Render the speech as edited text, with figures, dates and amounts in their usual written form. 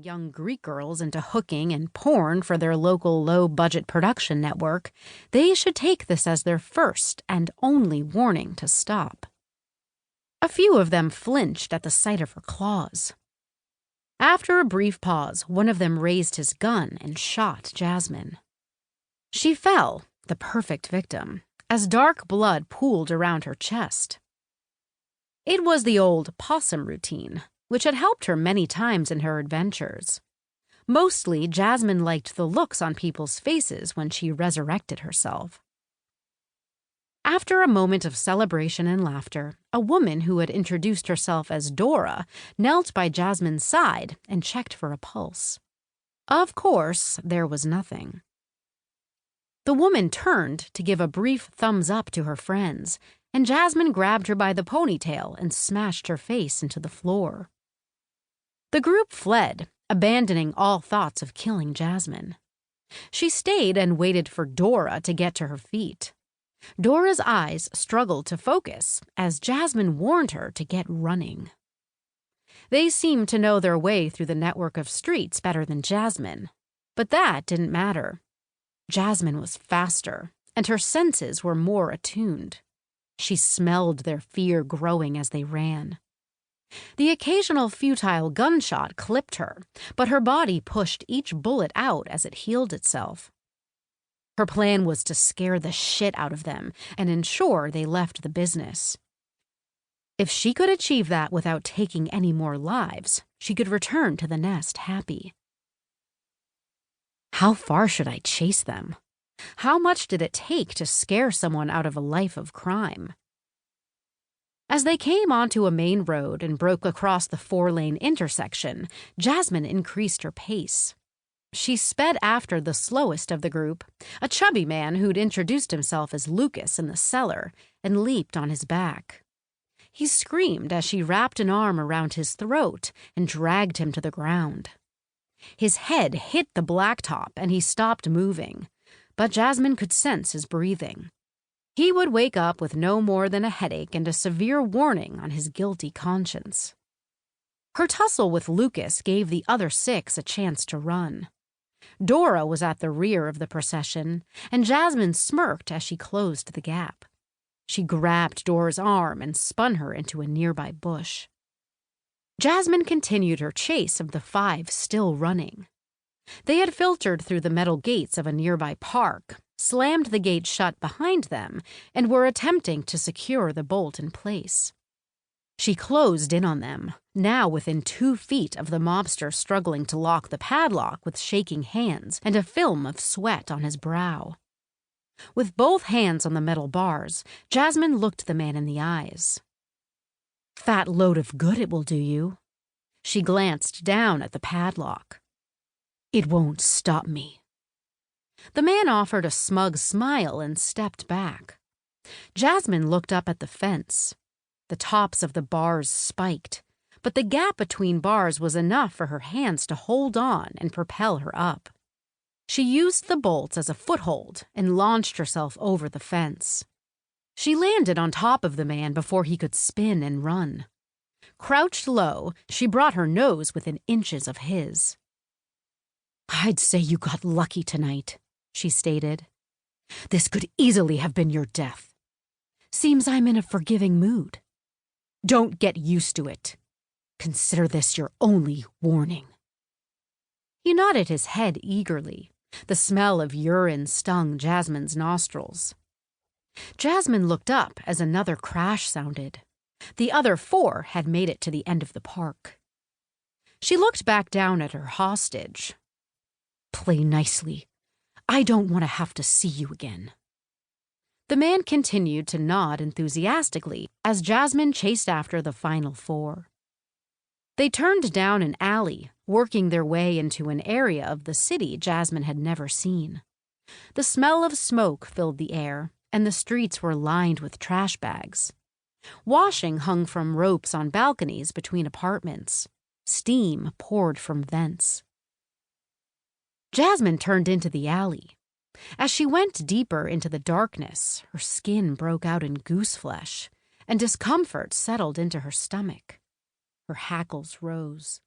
luring young Greek girls into hooking and porn for their local low-budget production network, they should take this as their first and only warning to stop. A few of them flinched at the sight of her claws. After a brief pause, one of them raised his gun and shot Jasmine. She fell, the perfect victim, as dark blood pooled around her chest. It was the old possum routine, which had helped her many times in her adventures. Mostly, Jasmine liked the looks on people's faces when she resurrected herself. After a moment of celebration and laughter, a woman who had introduced herself as Dora knelt by Jasmine's side and checked for a pulse. Of course, there was nothing. The woman turned to give a brief thumbs up to her friends, and Jasmine grabbed her by the ponytail and smashed her face into the floor. The group fled, abandoning all thoughts of killing Jasmine. She stayed and waited for Dora to get to her feet. Dora's eyes struggled to focus as Jasmine warned her to get running. They seemed to know their way through the network of streets better than Jasmine, but that didn't matter. Jasmine was faster, and her senses were more attuned. She smelled their fear growing as they ran. The occasional futile gunshot clipped her, but her body pushed each bullet out as it healed itself. Her plan was to scare the shit out of them and ensure they left the business. If she could achieve that without taking any more lives, she could return to the nest happy. How far should I chase them? How much did it take to scare someone out of a life of crime? As they came onto a main road and broke across the 4-lane intersection, Jasmine increased her pace. She sped after the slowest of the group, a chubby man who'd introduced himself as Lucas in the cellar, and leaped on his back. He screamed as she wrapped an arm around his throat and dragged him to the ground. His head hit the blacktop and he stopped moving, but Jasmine could sense his breathing. He would wake up with no more than a headache and a severe warning on his guilty conscience. Her tussle with Lucas gave the other 6 a chance to run. Dora was at the rear of the procession, and Jasmine smirked as she closed the gap. She grabbed Dora's arm and spun her into a nearby bush. Jasmine continued her chase of the 5 still running. They had filtered through the metal gates of a nearby park, slammed the gate shut behind them, and were attempting to secure the bolt in place. She closed in on them, now within 2 feet of the mobster struggling to lock the padlock with shaking hands and a film of sweat on his brow. With both hands on the metal bars, Jasmine looked the man in the eyes. "Fat load of good it will do you." She glanced down at the padlock. "It won't stop me." The man offered a smug smile and stepped back. Jasmine looked up at the fence. The tops of the bars spiked, but the gap between bars was enough for her hands to hold on and propel her up. She used the bolts as a foothold and launched herself over the fence. She landed on top of the man before he could spin and run. Crouched low, she brought her nose within inches of his. "I'd say you got lucky tonight," she stated. "This could easily have been your death. Seems I'm in a forgiving mood. Don't get used to it. Consider this your only warning." He nodded his head eagerly. The smell of urine stung Jasmine's nostrils. Jasmine looked up as another crash sounded. The other 4 had made it to the end of the park. She looked back down at her hostage. "Play nicely. I don't want to have to see you again." The man continued to nod enthusiastically as Jasmine chased after the final 4. They turned down an alley, working their way into an area of the city Jasmine had never seen. The smell of smoke filled the air, and the streets were lined with trash bags. Washing hung from ropes on balconies between apartments. Steam poured from vents. Jasmine turned into the alley. As she went deeper into the darkness, her skin broke out in goose flesh, and discomfort settled into her stomach. Her hackles rose.